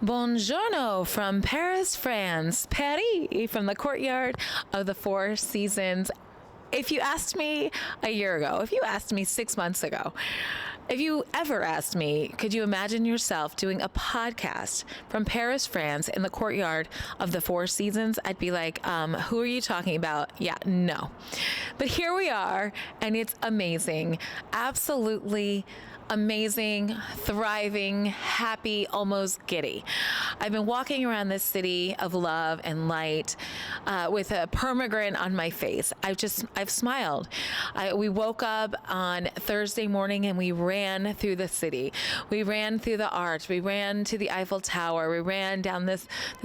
Buongiorno from Paris, France. Paris from the courtyard of the Four Seasons. If you asked me a year ago, if you asked me 6 months ago, if you ever asked me, could you imagine yourself doing a podcast from Paris, France in the courtyard of the Four Seasons? I'd be like, who are you talking about? Yeah, no. But here we are, and it's amazing. Absolutely amazing, thriving, happy, almost giddy. I've been walking around this city of love and light with a permagrin on my face. I've smiled. We woke up on Thursday morning and we ran through the city. We ran through the arch. We ran to the Eiffel Tower. We ran down the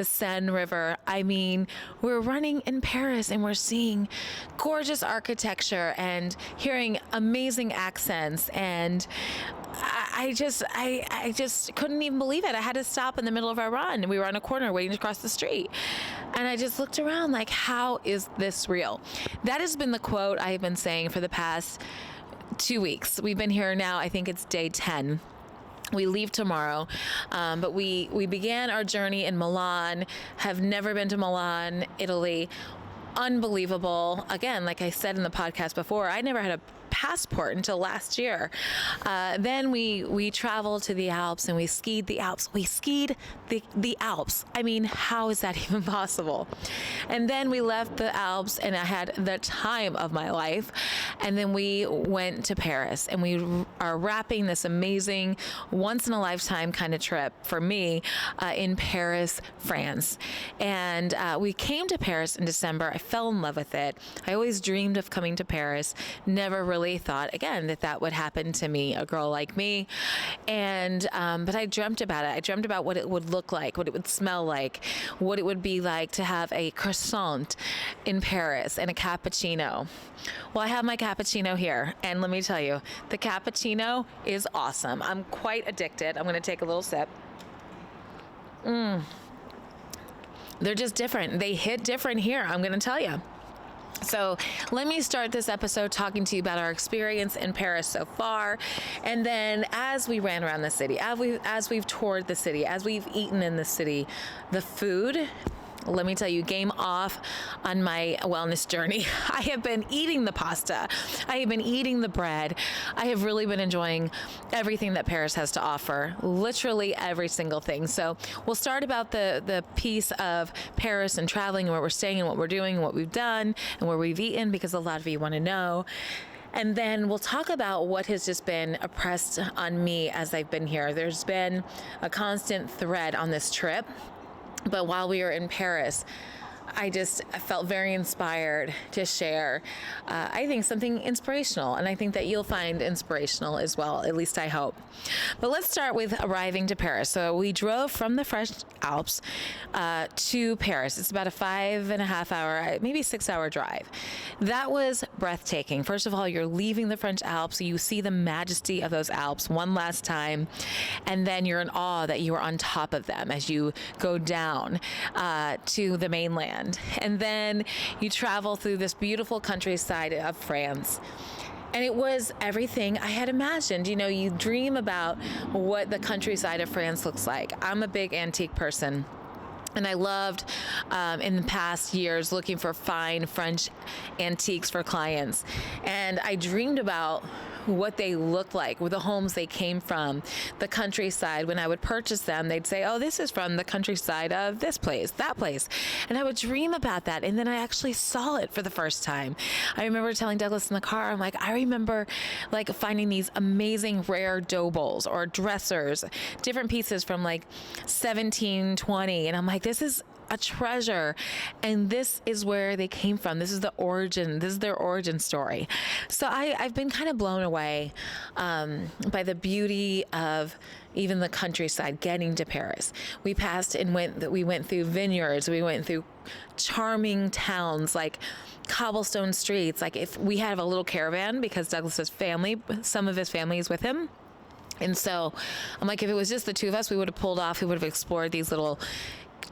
Seine River. I mean, we're running in Paris and we're seeing gorgeous architecture and hearing amazing accents, and I just couldn't even believe it. I had to stop in the middle of our run. We were on a corner waiting to cross the street. And I just looked around like, how is this real? That has been the quote I have been saying for the past 2 weeks. We've been here now, I think it's day 10. We leave tomorrow, but we began our journey in Milan, have never been to Milan, Italy. Unbelievable. Again, like I said in the podcast before, I never had a passport until last year. Then we traveled to the Alps and we skied the Alps. We skied the Alps. I mean, how is that even possible? And then we left the Alps and I had the time of my life. And then we went to Paris, and we are wrapping this amazing once in a lifetime kind of trip for me in Paris, France. And we came to Paris in December. I fell in love with it. I always dreamed of coming to Paris. Never really thought again that would happen to me, a girl like me. And but I dreamt about it. I dreamt about what it would look like, what it would smell like, what it would be like to have a croissant in Paris and a cappuccino. Well, I have my cappuccino here, and let me tell you, the cappuccino is awesome. I'm quite addicted. I'm going to take a little sip. They're just different. They hit different here, I'm going to tell you. So let me start this episode talking to you about our experience in Paris so far. And then as we ran around the city, as we've toured the city, as we've eaten in the city, the food, let me tell you, game off on my wellness journey. I have been eating the pasta. I have been eating the bread. I have really been enjoying everything that Paris has to offer, literally every single thing. So we'll start about the piece of Paris and traveling and where we're staying and what we're doing and what we've done and where we've eaten, because a lot of you want to know. And then we'll talk about what has just been oppressed on me as I've been here. There's been a constant thread on this trip. But while we were in Paris, I felt very inspired to share, I think, something inspirational. And I think that you'll find inspirational as well, at least I hope. But let's start with arriving to Paris. So we drove from the French Alps to Paris. It's about a 5.5 hour, maybe 6 hour drive. That was breathtaking. First of all, you're leaving the French Alps. You see the majesty of those Alps one last time. And then you're in awe that you are on top of them as you go down to the mainland. And then you travel through this beautiful countryside of France. And it was everything I had imagined. You know, you dream about what the countryside of France looks like. I'm a big antique person. And I loved, in the past years, looking for fine French antiques for clients. And I dreamed about what they looked like, where the homes they came from, the countryside. When I would purchase them, they'd say, oh, this is from the countryside of this place, that place. And I would dream about that. And then I actually saw it for the first time. I remember telling Douglas in the car, I'm like, I remember like finding these amazing rare dough bowls or dressers, different pieces from like 1720. And I'm like, this is a treasure, and this is where they came from. This is the origin. This is their origin story. So I've been kind of blown away by the beauty of even the countryside. Getting to Paris, we went through vineyards. We went through charming towns like cobblestone streets. Like if we have a little caravan because Douglas's family, some of his family is with him. And so I'm like, if it was just the two of us, we would have pulled off. We would have explored these little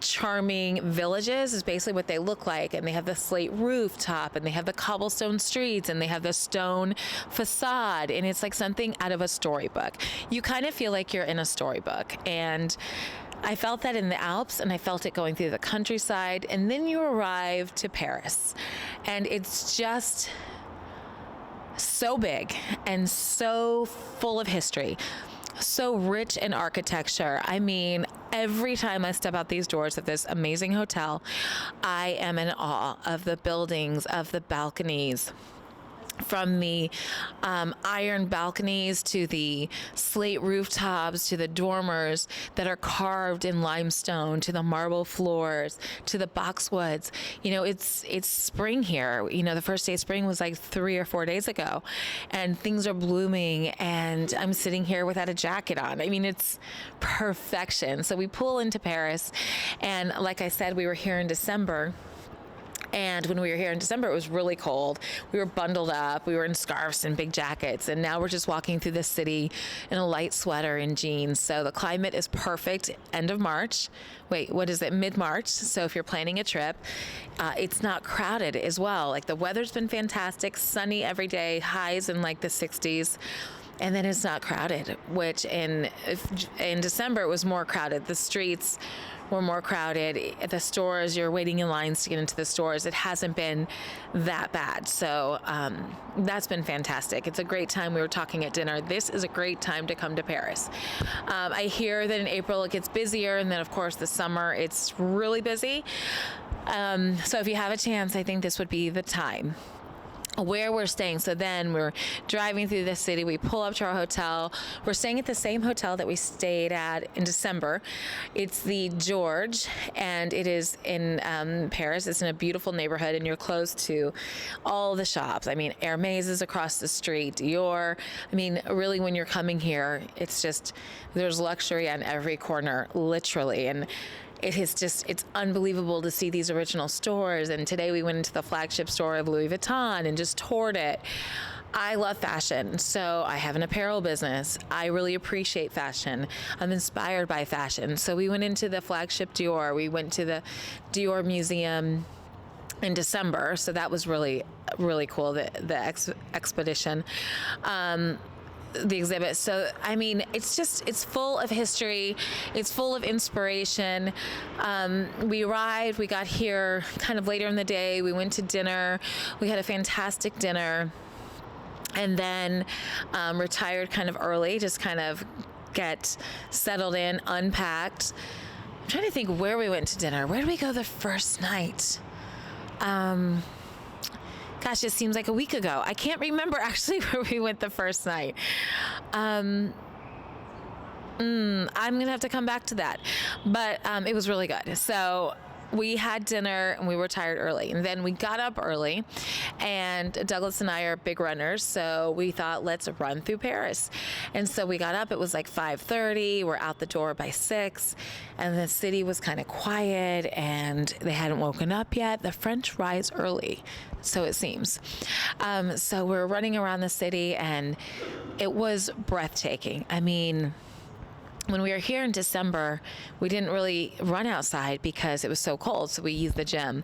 charming villages is basically what they look like. And they have the slate rooftop, and they have the cobblestone streets, and they have the stone facade. And it's like something out of a storybook. You kind of feel like you're in a storybook. And I felt that in the Alps, and I felt it going through the countryside. And then you arrive to Paris, and it's just so big and so full of history, so rich in architecture. I mean, every time I step out these doors of this amazing hotel, I am in awe of the buildings, of the balconies. From the iron balconies to the slate rooftops to the dormers that are carved in limestone to the marble floors to the boxwoods. You know, it's spring here. You know, the first day of spring was like 3 or 4 days ago, and things are blooming, and I'm sitting here without a jacket on. I mean, it's perfection. So we pull into Paris, and like I said, we were here in December. And when we were here in December, it was really cold. We were bundled up. We were in scarves and big jackets. And now we're just walking through the city in a light sweater and jeans. So the climate is perfect. End of March. Wait, what is it? Mid-March. So if you're planning a trip, it's not crowded as well. Like, the weather's been fantastic, sunny every day, highs in like the 60s. And then it's not crowded, which in December it was more crowded. The streets were more crowded. At the stores, you're waiting in lines to get into the stores. It hasn't been that bad. So that's been fantastic. It's a great time. We were talking at dinner. This is a great time to come to Paris. I hear that in April it gets busier, and then of course the summer it's really busy. So if you have a chance, I think this would be the time. Where we're staying. So then we're driving through the city. We pull up to our hotel. We're staying at the same hotel that we stayed at in December. It's the George, and it is in Paris. It's in a beautiful neighborhood, and you're close to all the shops. I mean, Hermes is across the street. Dior. I mean, really, when you're coming here, it's just, there's luxury on every corner, literally. And it's unbelievable to see these original stores. And today we went into the flagship store of Louis Vuitton and just toured it. I love fashion, so I have an apparel business. I really appreciate fashion. I'm inspired by fashion. So we went into the flagship Dior. We went to the Dior Museum in December. So that was really, really cool, the expedition. The exhibit. So, I mean, it's full of history. It's full of inspiration. We arrived, we got here kind of later in the day. We went to dinner. We had a fantastic dinner, and then retired kind of early, just kind of get settled in, unpacked. I'm trying to think where we went to dinner. Where did we go the first night? Gosh, it seems like a week ago. I can't remember actually where we went the first night. I'm going to have to come back to that. But it was really good. So we had dinner and we were tired early. And then we got up early, and Douglas and I are big runners. So we thought, let's run through Paris. And so we got up. It was like 5:30. We're out the door by 6. And the city was kind of quiet, and they hadn't woken up yet. The French rise early, so it seems. So we're running around the city, and it was breathtaking. I mean, when we were here in December, we didn't really run outside because it was so cold, so we used the gym.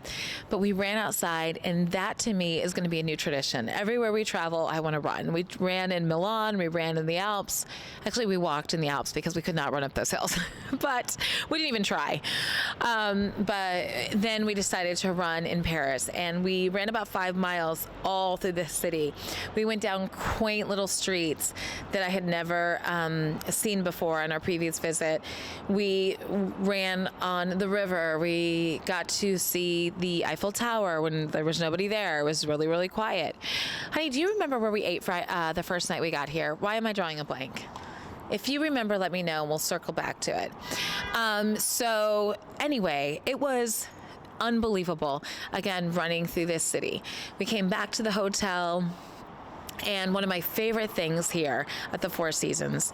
But we ran outside, and that to me is going to be a new tradition. Everywhere we travel, I want to run. We ran in Milan, we ran in the Alps. Actually, we walked in the Alps because we could not run up those hills, but we didn't even try. But then we decided to run in Paris, and we ran about 5 miles all through the city. We went down quaint little streets that I had never seen before on our previous visit. We ran on the river. We got to see the Eiffel Tower when there was nobody there. It was really, really quiet. Honey, do you remember where we ate the first night we got here? Why am I drawing a blank? If you remember, let me know, and we'll circle back to it. So anyway, it was unbelievable, again, running through this city. We came back to the hotel, and one of my favorite things here at the Four Seasons,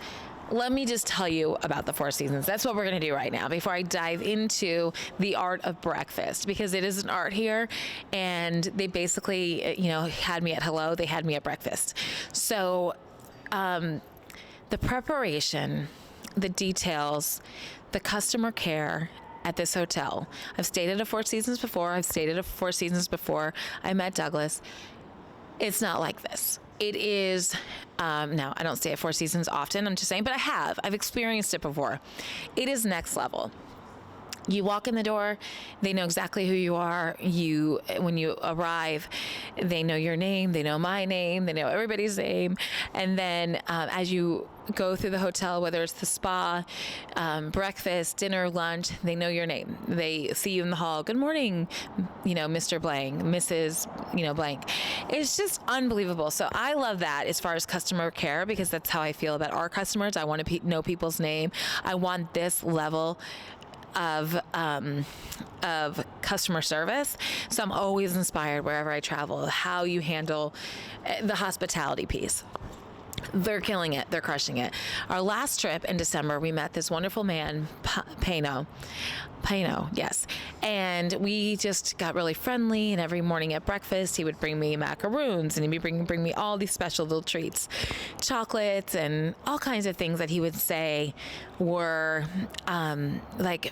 let me just tell you about the Four Seasons. That's what we're going to do right now before I dive into the art of breakfast, because it is an art here, and they basically, had me at hello. They had me at breakfast. So the preparation, the details, the customer care at this hotel. I've stayed at a Four Seasons before. I met Douglas. It's not like this. it is, now I don't stay at Four Seasons often, I'm just saying, but I've experienced it before. It is next level. You walk in the door, they know exactly who you are. When you arrive, they know your name, they know my name, they know everybody's name. And then as you go through the hotel, whether it's the spa, breakfast, dinner, lunch, they know your name. They see you in the hall. Good morning, Mr. Blank, Mrs. Blank. It's just unbelievable. So I love that as far as customer care, because that's how I feel about our customers. I want to know people's name. I want this level of customer service. So I'm always inspired wherever I travel, how you handle the hospitality piece. They're killing it. They're crushing it. Our last trip in December, we met this wonderful man, Pano, yes. And we just got really friendly. And every morning at breakfast, he would bring me macaroons, and he'd bring me all these special little treats, chocolates, and all kinds of things that he would say were like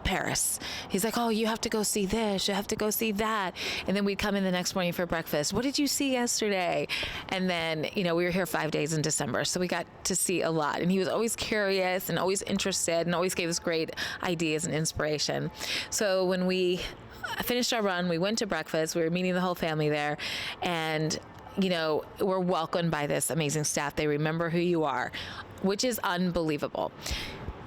Paris. He's like, oh, you have to go see this, you have to go see that. And then we'd come in the next morning for breakfast. What did you see yesterday? And then, we were here 5 days in December, so we got to see a lot. And he was always curious and always interested and always gave us great ideas and inspiration. So when we finished our run, we went to breakfast. We were meeting the whole family there, and we're welcomed by this amazing staff. They remember who you are, which is unbelievable.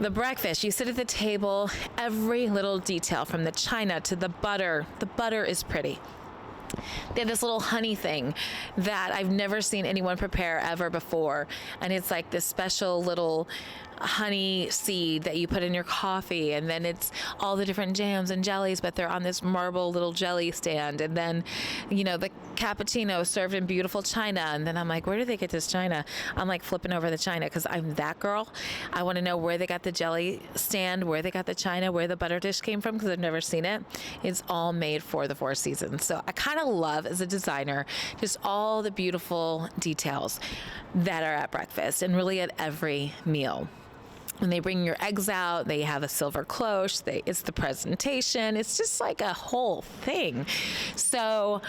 The breakfast, you sit at the table, every little detail from the china to the butter. The butter is pretty. They have this little honey thing that I've never seen anyone prepare ever before. And it's like this special little honey seed that you put in your coffee, and then it's all the different jams and jellies, but they're on this marble little jelly stand. And then, the cappuccino served in beautiful china. And then I'm like, where did they get this china? I'm like flipping over the china because I'm that girl. I want to know where they got the jelly stand, where they got the china, where the butter dish came from, because I've never seen it. It's all made for the Four Seasons. So I kind of love, as a designer, just all the beautiful details that are at breakfast and really at every meal. When they bring your eggs out, they have a silver cloche. It's the presentation. It's just like a whole thing. So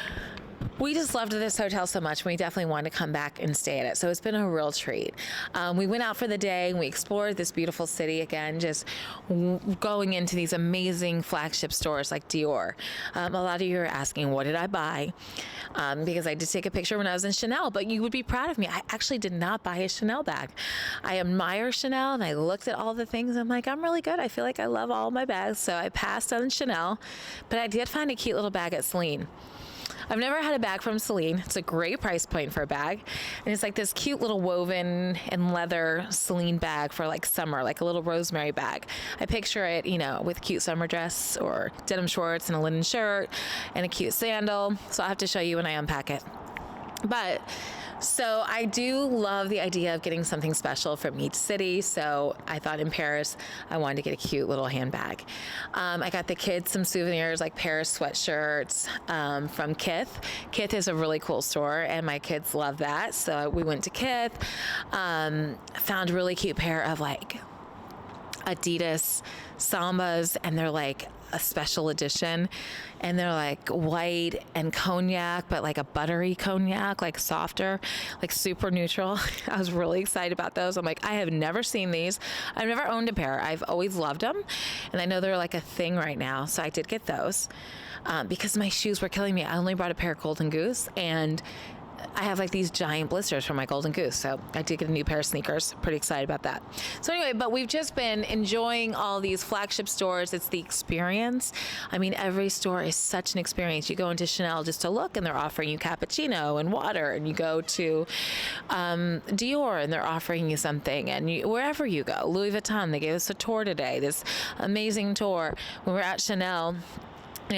we just loved this hotel so much. We definitely wanted to come back and stay at it. So it's been a real treat. We went out for the day and we explored this beautiful city again, just going into these amazing flagship stores like Dior. A lot of you are asking, what did I buy? Because I did take a picture when I was in Chanel, but you would be proud of me. I actually did not buy a Chanel bag. I admire Chanel, and I looked at all the things. I'm like, I'm really good. I feel like I love all my bags. So I passed on Chanel, but I did find a cute little bag at Celine. I've never had a bag from Celine. It's a great price point for a bag. And it's like this cute little woven and leather Celine bag for like summer, like a little rosemary bag. I picture it, with a cute summer dress or denim shorts and a linen shirt and a cute sandal. So I'll have to show you when I unpack it. But so I do love the idea of getting something special from each city. So I thought in Paris, I wanted to get a cute little handbag. I got the kids some souvenirs like Paris sweatshirts from Kith. Kith is a really cool store, and my kids love that. So we went to Kith, found a really cute pair of like Adidas Sambas, and they're like a special edition, and they're like white and cognac, but like a buttery cognac, like softer, like super neutral. I was really excited about those. I'm like, I have never seen these. I've never owned a pair. I've always loved them, and I know they're like a thing right now, so I did get those because my shoes were killing me. I only brought a pair of Golden Goose, and I have like these giant blisters from my Golden Goose. So I did get a new pair of sneakers. Pretty excited about that. So anyway, but we've just been enjoying all these flagship stores. It's the experience. I mean, every store is such an experience. You go into Chanel just to look, and they're offering you cappuccino and water. And you go to Dior, and they're offering you something. And wherever you go, Louis Vuitton, they gave us a tour today, this amazing tour. When we're at Chanel,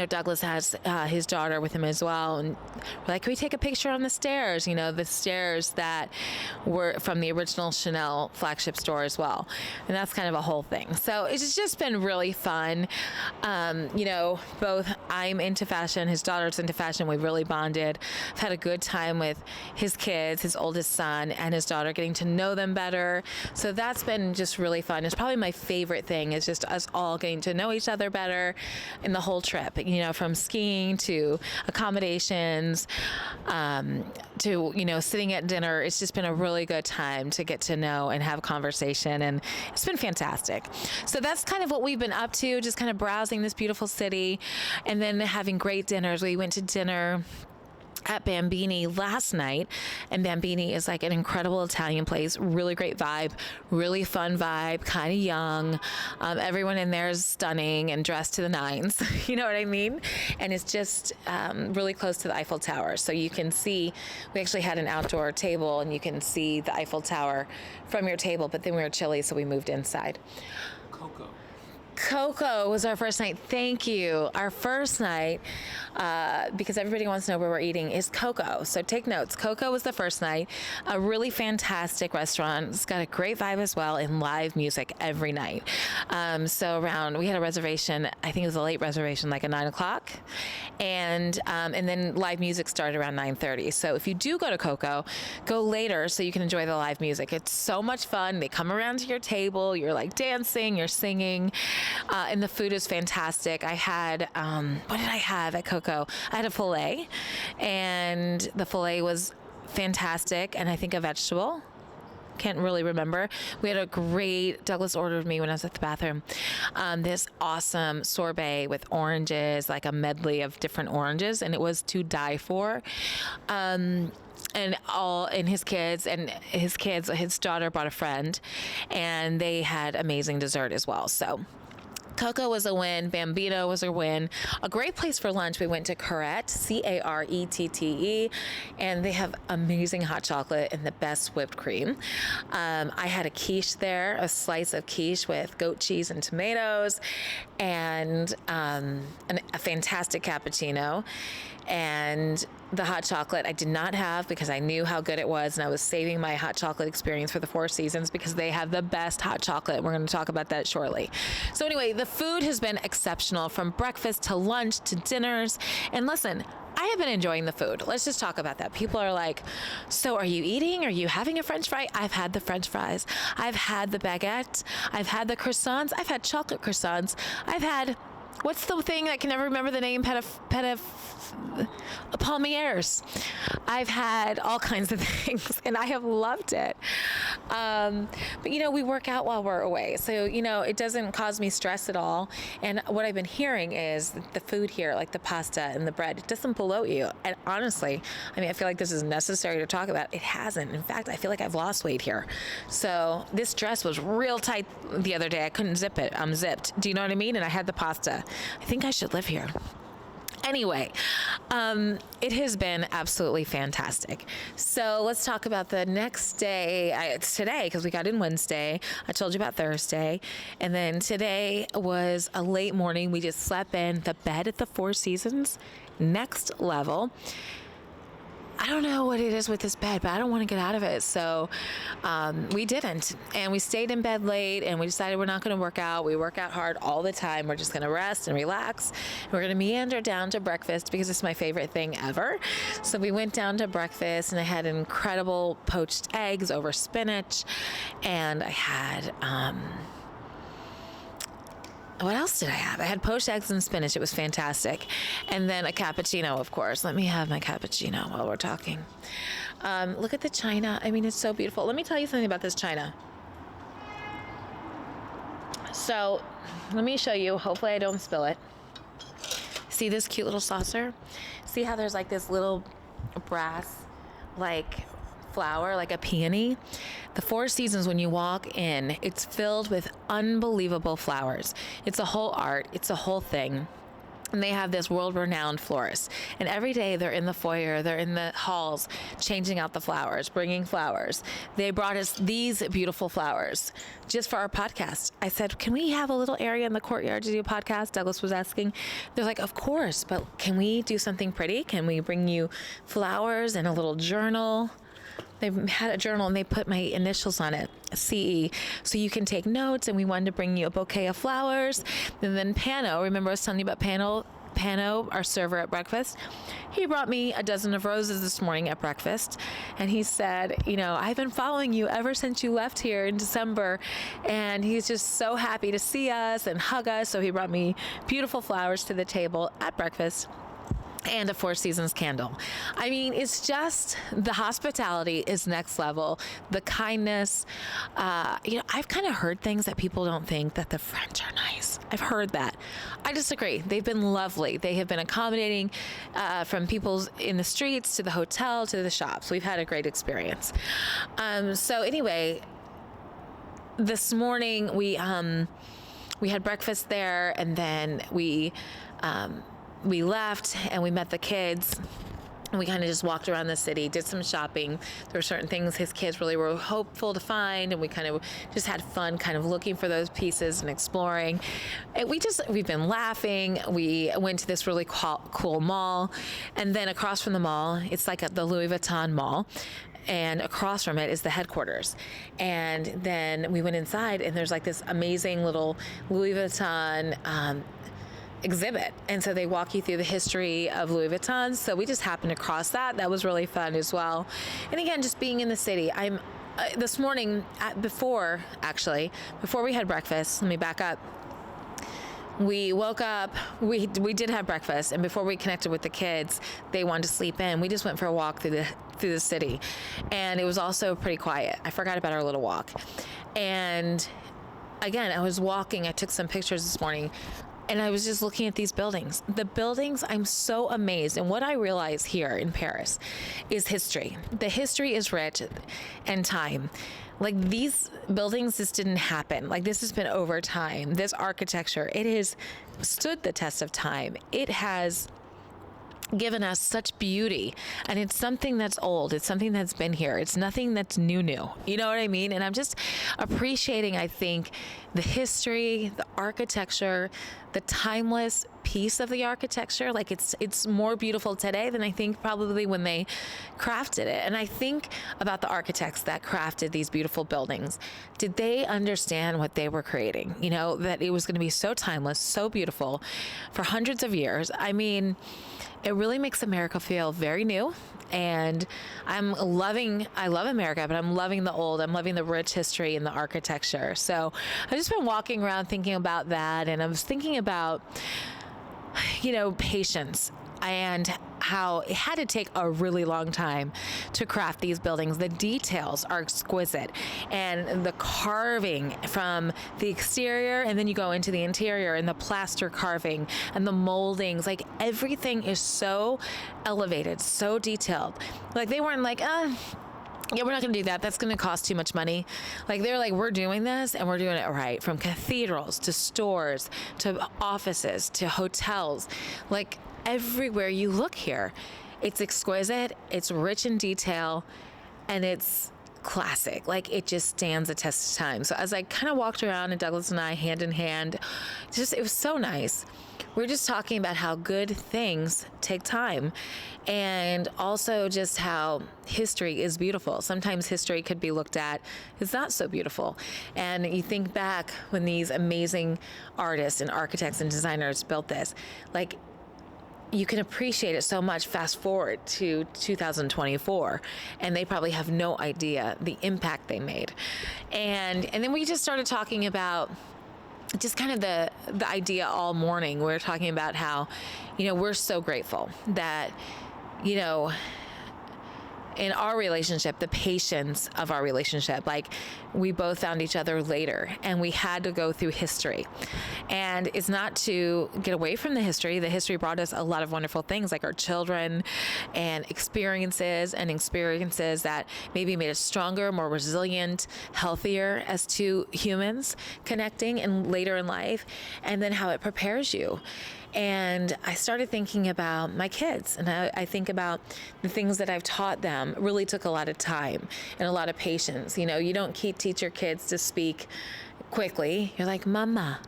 Douglas has his daughter with him as well. And we're like, can we take a picture on the stairs? The stairs that were from the original Chanel flagship store as well. And that's kind of a whole thing. So it's just been really fun. Both I'm into fashion, his daughter's into fashion. We've really bonded. I've had a good time with his kids, his oldest son and his daughter, getting to know them better. So that's been just really fun. It's probably my favorite thing, is just us all getting to know each other better in the whole trip. nonstop, from skiing to accommodations, to, sitting at dinner. It's just been a really good time to get to know and have conversation. And it's been fantastic. So that's kind of what we've been up to, just kind of browsing this beautiful city and then having great dinners. We went to dinner at Bambini last night, and Bambini is like an incredible Italian place, really great vibe, really fun vibe, kind of young. Everyone in there is stunning and dressed to the nines, you know what I mean? And it's just really close to the Eiffel Tower. So you can see, we actually had an outdoor table and you can see the Eiffel Tower from your table, but then we were chilly, so we moved inside. Coco was our first night. Thank you. Our first night, because everybody wants to know where we're eating, is Coco. So take notes. Coco was the first night. A really fantastic restaurant. It's got a great vibe as well, and live music every night. So we had a reservation, I think it was a late reservation, like at 9 o'clock. And then live music started around 9:30. So if you do go to Coco, go later so you can enjoy the live music. It's so much fun. They come around to your table. You're like dancing, you're singing. And the food is fantastic. I had, what did I have at Coco? I had a filet, and the filet was fantastic, and I think a vegetable. Can't really remember. We had a great, Douglas ordered me when I was at the bathroom, this awesome sorbet with oranges, like a medley of different oranges, and it was to die for. And his daughter brought a friend, and they had amazing dessert as well. So Coco was a win. Bambino was a win. A great place for lunch. We went to Carette, Carette, and they have amazing hot chocolate and the best whipped cream. I had a quiche there, a slice of quiche with goat cheese and tomatoes, and a fantastic cappuccino. And the hot chocolate I did not have because I knew how good it was, and I was saving my hot chocolate experience for the Four Seasons because they have the best hot chocolate. We're going to talk about that shortly. So anyway, the food has been exceptional, from breakfast to lunch to dinners. And listen, I have been enjoying the food. Let's just talk about that. People are like, so are you eating? Are you having a French fry? I've had the French fries. I've had the baguette. I've had the croissants. I've had chocolate croissants. I've had, what's the thing I can never remember the name? Palmiers. I've had all kinds of things, and I have loved it. But we work out while we're away, so it doesn't cause me stress at all. And what I've been hearing is the food here, like the pasta and the bread, it doesn't bloat you. And honestly, I feel like this is necessary to talk about. It hasn't. In fact, I feel like I've lost weight here. So this dress was real tight the other day. I couldn't zip it. I'm zipped. Do you know what I mean? And I had the pasta. I think I should live here. Anyway, it has been absolutely fantastic. So let's talk about the next day. It's today, because we got in Wednesday. I told you about Thursday. And then today was a late morning. We just slept in. The bed at the Four Seasons, next level. I don't know what it is with this bed, but I don't want to get out of it. So we didn't. And we stayed in bed late, and we decided we're not going to work out. We work out hard all the time. We're just going to rest and relax. And we're going to meander down to breakfast because it's my favorite thing ever. So we went down to breakfast, and I had incredible poached eggs over spinach. And I had... what else did I have? I had poached eggs and spinach. It was fantastic. And then a cappuccino, of course. Let me have my cappuccino while we're talking. Look at the china. It's so beautiful. Let me tell you something about this china. So let me show you. Hopefully I don't spill it. See this cute little saucer? See how there's like this little brass, flower, like a peony? The Four Seasons, when you walk in, it's filled with unbelievable flowers. It's a whole art. It's a whole thing. And they have this world-renowned florist. And every day they're in the foyer, they're in the halls, changing out the flowers, bringing flowers. They brought us these beautiful flowers just for our podcast. I said, can we have a little area in the courtyard to do a podcast? Douglas was asking. They're like, of course, but can we do something pretty? Can we bring you flowers and a little journal? They had a journal, and they put my initials on it, CE, so you can take notes. And we wanted to bring you a bouquet of flowers. And then Pano, remember I was telling you about Pano? Pano, our server at breakfast, he brought me a dozen of roses this morning at breakfast. And he said, I've been following you ever since you left here in December. And he's just so happy to see us and hug us. So he brought me beautiful flowers to the table at breakfast and a Four Seasons candle. I mean, it's just, the hospitality is next level. The kindness, I've kind of heard things that people don't think, that the French are nice. I've heard that. I disagree. They've been lovely. They have been accommodating, from people in the streets to the hotel to the shops. We've had a great experience. So anyway, this morning we had breakfast there, and then we left and we met the kids. And we kind of just walked around the city, did some shopping. There were certain things his kids really were hopeful to find, and we kind of just had fun kind of looking for those pieces and exploring. And we've been laughing. We went to this really cool mall, and then across from the mall, it's like the Louis Vuitton mall. And across from it is the headquarters. And then we went inside, and there's like this amazing little Louis Vuitton exhibit. And so they walk you through the history of Louis Vuitton. So we just happened to cross that. That was really fun as well. And again, just being in the city. This morning, before we had breakfast, let me back up. We woke up, we did have breakfast, and before we connected with the kids, they wanted to sleep in. We just went for a walk through the city, and it was also pretty quiet. I forgot about our little walk. And again, I was walking, I took some pictures this morning, and I was just looking at these buildings. The buildings, I'm so amazed. And what I realize here in Paris is history. The history is rich, and time. Like, these buildings just didn't happen. Like, this has been over time. This architecture, it has stood the test of time. It has given us such beauty, and it's something that's old. It's something that's been here. It's nothing that's new. You know what I mean? And I'm just appreciating, I think, the history, the architecture, the timeless piece of the architecture. Like, it's more beautiful today than I think probably when they crafted it. And I think about the architects that crafted these beautiful buildings. Did they understand what they were creating? That it was going to be so timeless, so beautiful for hundreds of years. I mean, it really makes America feel very new. And I love America, but I'm loving the old. I'm loving the rich history and the architecture. So I've just been walking around thinking about that. And I was thinking about, patience, and how it had to take a really long time to craft these buildings. The details are exquisite, and the carving from the exterior, and then you go into the interior, and the plaster carving and the moldings, like everything is so elevated, so detailed. Like, they weren't like, yeah, we're not going to do that. That's going to cost too much money. Like, they're like, we're doing this, and we're doing it right. From cathedrals to stores to offices to hotels, like everywhere you look here, it's exquisite, it's rich in detail, and it's classic. Like, it just stands the test of time. So as I kind of walked around, and Douglas and I hand in hand, it was so nice. We're just talking about how good things take time, and also just how history is beautiful. Sometimes history could be looked at as not so beautiful. And you think back when these amazing artists and architects and designers built this, like, you can appreciate it so much. Fast forward to 2024, and they probably have no idea the impact they made. And then we just started talking about just kind of the idea all morning. We were talking about how, we're so grateful that, in our relationship, the patience of our relationship, like, we both found each other later, and we had to go through history. And it's not to get away from the history. The history brought us a lot of wonderful things, like our children and experiences that maybe made us stronger, more resilient, healthier as two humans connecting and later in life, and then how it prepares you. And I started thinking about my kids, and I think about the things that I've taught them really took a lot of time and a lot of patience. You don't teach your kids to speak quickly. You're like, mama,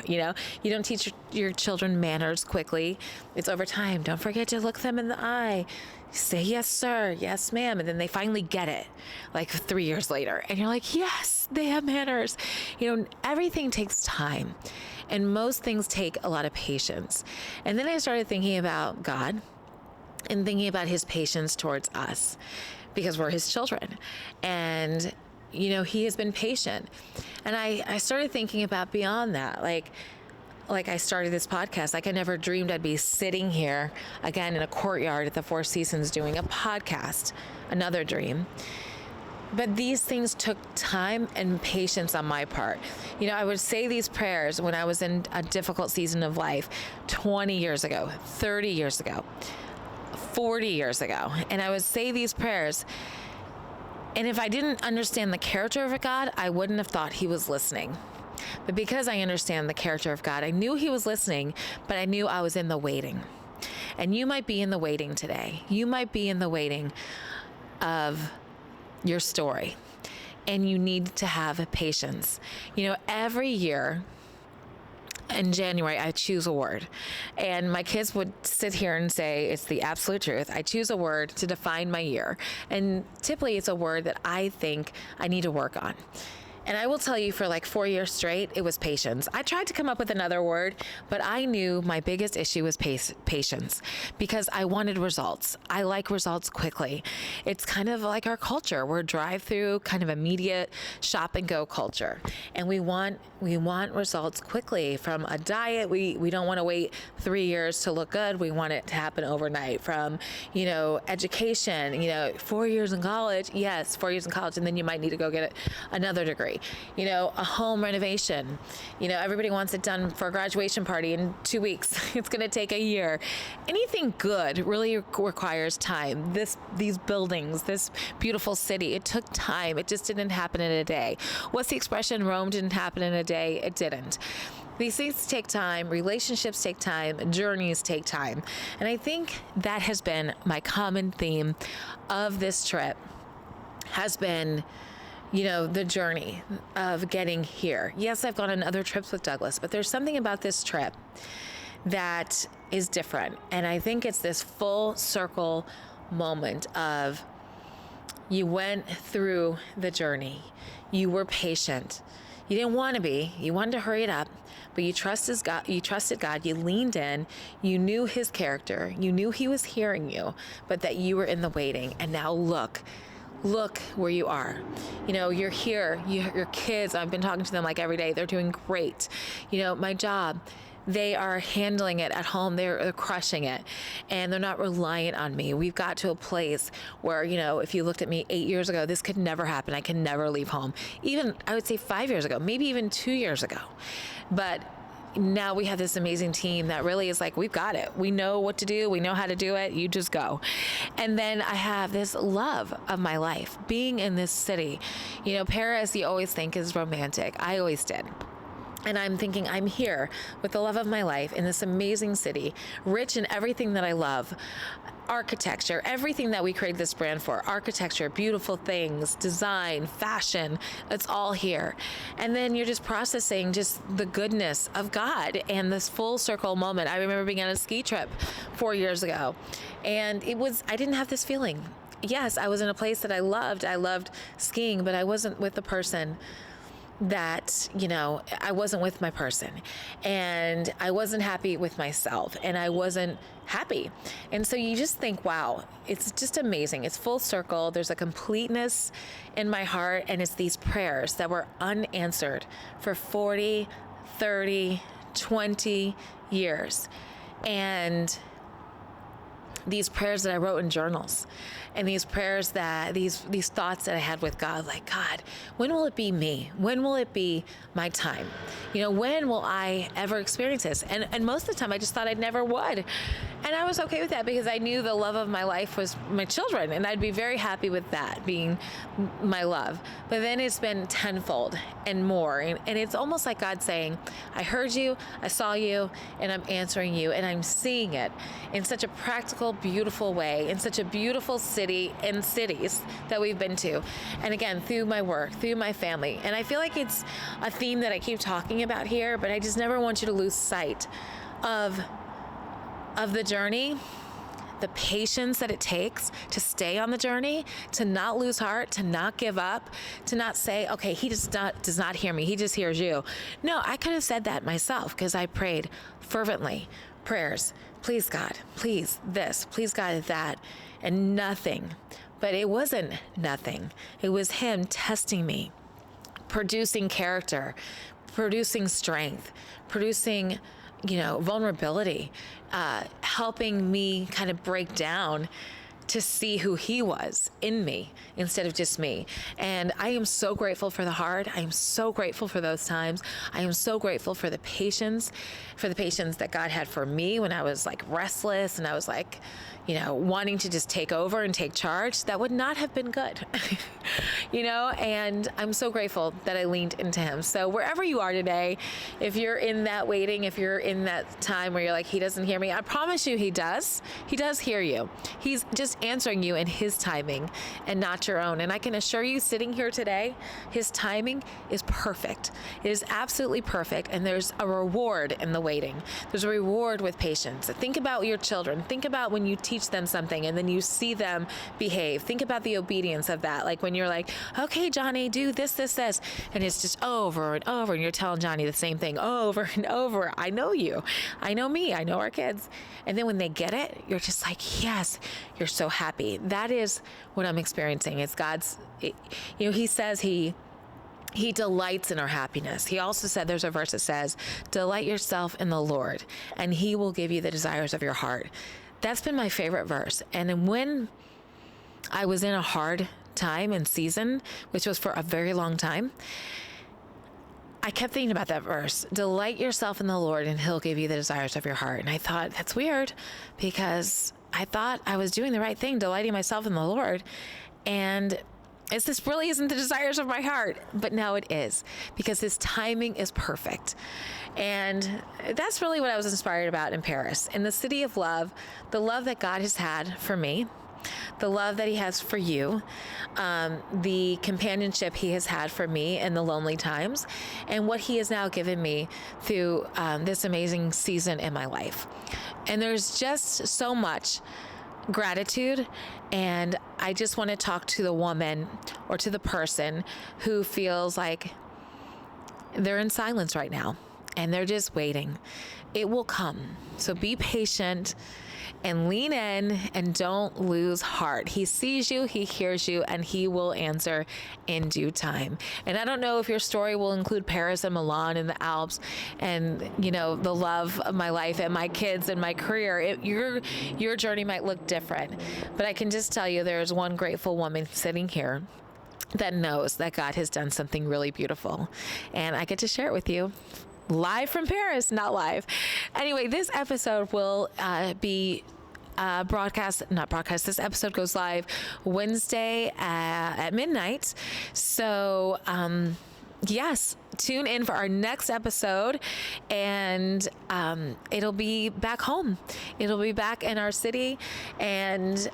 you don't teach your children manners quickly. It's over time. Don't forget to look them in the eye. Say, yes, sir. Yes, ma'am. And then they finally get it, like 3 years later. And you're like, yes, they have manners. Everything takes time. And most things take a lot of patience. And then I started thinking about God and thinking about his patience towards us because we're his children. And, you know, he has been patient. And I started thinking about beyond that, like I started this podcast, like I never dreamed I'd be sitting here again in a courtyard at the Four Seasons doing a podcast, another dream. But these things took time and patience on my part. You know, I would say these prayers when I was in a difficult season of life 20 years ago, 30 years ago, 40 years ago. And I would say these prayers. And if I didn't understand the character of God, I wouldn't have thought he was listening. But because I understand the character of God, I knew he was listening, but I knew I was in the waiting. And you might be in the waiting today. You might be in the waiting of your story. And you need to have patience. You know, every year in January, I choose a word. And my kids would sit here and say, it's the absolute truth. I choose a word to define my year. And typically it's a word that I think I need to work on. And I will tell you, for like 4 years straight, it was patience. I tried to come up with another word, but I knew my biggest issue was patience because I wanted results. I like results quickly. It's kind of like our culture. We're drive-through, kind of immediate shop and go culture. And we want results quickly from a diet. We don't want to wait 3 years to look good. We want it to happen overnight. From, you know, education, you know, 4 years in college. Yes, 4 years in college. And then you might need to go get another degree. You know, a home renovation. You know, everybody wants it done for a graduation party in 2 weeks. It's going to take a year. Anything good really requires time. These buildings, this beautiful city, it took time. It just didn't happen in a day. What's the expression? Rome didn't happen in a day. It didn't. These things take time, relationships take time, journeys take time. And I think that has been my common theme of this trip, has been, you know, the journey of getting here. Yes, I've gone on other trips with Douglas, but there's something about this trip that is different. And I think it's this full circle moment of you went through the journey. You were patient. You didn't want to be. You wanted to hurry it up, but you trusted God. You leaned in. You knew his character. You knew he was hearing you, but that you were in the waiting. And now look where you are. You know, you're here. Your kids, I've been talking to them like every day. They're doing great. You know, my job, they are handling it at home. They're crushing it, and they're not reliant on me. We've got to a place where, you know, if you looked at me 8 years ago, this could never happen. I can never leave home. Even, I would say 5 years ago, maybe even 2 years ago. But now we have this amazing team that really is like, we've got it. We know what to do. We know how to do it. You just go. And then I have this love of my life being in this city. You know, Paris, you always think is romantic. I always did. And I'm thinking, I'm here with the love of my life in this amazing city, rich in everything that I love. Architecture, everything that we created this brand for, architecture, beautiful things, design, fashion, it's all here. And then you're just processing just the goodness of God and this full circle moment. I remember being on a ski trip 4 years ago, and I didn't have this feeling. Yes, I was in a place that I loved skiing, but I wasn't with the person that, you know, I wasn't with my person, and I wasn't happy with myself, and I wasn't happy. And so you just think, wow, it's just amazing. It's full circle. There's a completeness in my heart, and it's these prayers that were unanswered for 40, 30, 20 years. And these prayers that I wrote in journals, and these prayers that these thoughts that I had with God, like, God, when will it be me? When will it be my time? You know, when will I ever experience this? And most of the time I just thought I'd never would. And I was okay with that because I knew the love of my life was my children, and I'd be very happy with that being my love. But then it's been tenfold and more. And it's almost like God saying, I heard you, I saw you, and I'm answering you, and I'm seeing it in such a practical, beautiful way, in such a beautiful city and cities that we've been to. And again, through my work, through my family. And I feel like it's a theme that I keep talking about here, but I just never want you to lose sight of the journey the patience that it takes to stay on the journey, to not lose heart, to not give up, to not say, okay, he does not hear me. He just hears you. No, I could have said that myself because I prayed fervently prayers. Please God, please this, please God that, and nothing. But it wasn't nothing. It was him testing me, producing character, producing strength, producing, vulnerability, helping me kind of break down to see who he was in me instead of just me. And I am so grateful for the hard. I am so grateful for those times. I am so grateful for the patience that God had for me when I was like restless and I was like, wanting to just take over and take charge. That would not have been good, and I'm so grateful that I leaned into him. So wherever you are today, if you're in that waiting, if you're in that time where you're like, he doesn't hear me, I promise you he does. He does hear you. He's just answering you in his timing and not your own. And I can assure you, sitting here today, his timing is perfect. It is absolutely perfect. And there's a reward in the waiting. There's a reward with patience. Think about your children. Think about when you teach them something and then you see them behave. Think about the obedience of that. Like when you're like, okay, Johnny, do this. And it's just over and over. And you're telling Johnny the same thing over and over. I know you. I know me. I know our kids. And then when they get it, you're just like, yes, you're so happy. That is what I'm experiencing. It's God's, he says he delights in our happiness. He also said, there's a verse that says, delight yourself in the Lord and he will give you the desires of your heart. That's been my favorite verse. And when I was in a hard time and season, which was for a very long time, I kept thinking about that verse. Delight yourself in the Lord and he'll give you the desires of your heart. And I thought, that's weird because I thought I was doing the right thing, delighting myself in the Lord. And this really isn't the desires of my heart, but now it is because his timing is perfect. And that's really what I was inspired about in Paris, in the city of love, the love that God has had for me, the love that he has for you, the companionship he has had for me in the lonely times, and what he has now given me through this amazing season in my life. And there's just so much gratitude. And I just want to talk to the woman or to the person who feels like they're in silence right now and they're just waiting. It will come. So be patient and lean in and don't lose heart. He sees you, he hears you, and he will answer in due time. And I don't know if your story will include Paris and Milan and the Alps and, the love of my life and my kids and my career. Your journey might look different, but I can just tell you there's one grateful woman sitting here that knows that God has done something really beautiful. And I get to share it with you. Live from Paris, not live. Anyway, this episode will be this episode goes live Wednesday at midnight. So, yes, tune in for our next episode and it'll be back home. It'll be back in our city and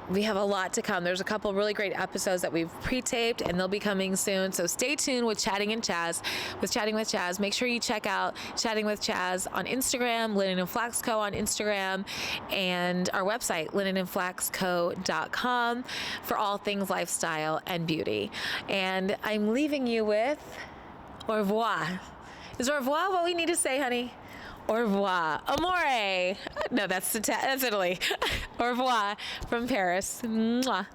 we have a lot to come. There's a couple really great episodes that we've pre-taped and they'll be coming soon. So stay tuned with Chatting with Chaz. Make sure you check out Chatting with Chaz on Instagram, Linen and Flax Co. on Instagram, and our website, linenandflaxco.com, for all things lifestyle and beauty. And I'm leaving you with au revoir. Is au revoir what we need to say, honey? Au revoir. Amore. No, that's Italy. Au revoir from Paris. Mwah.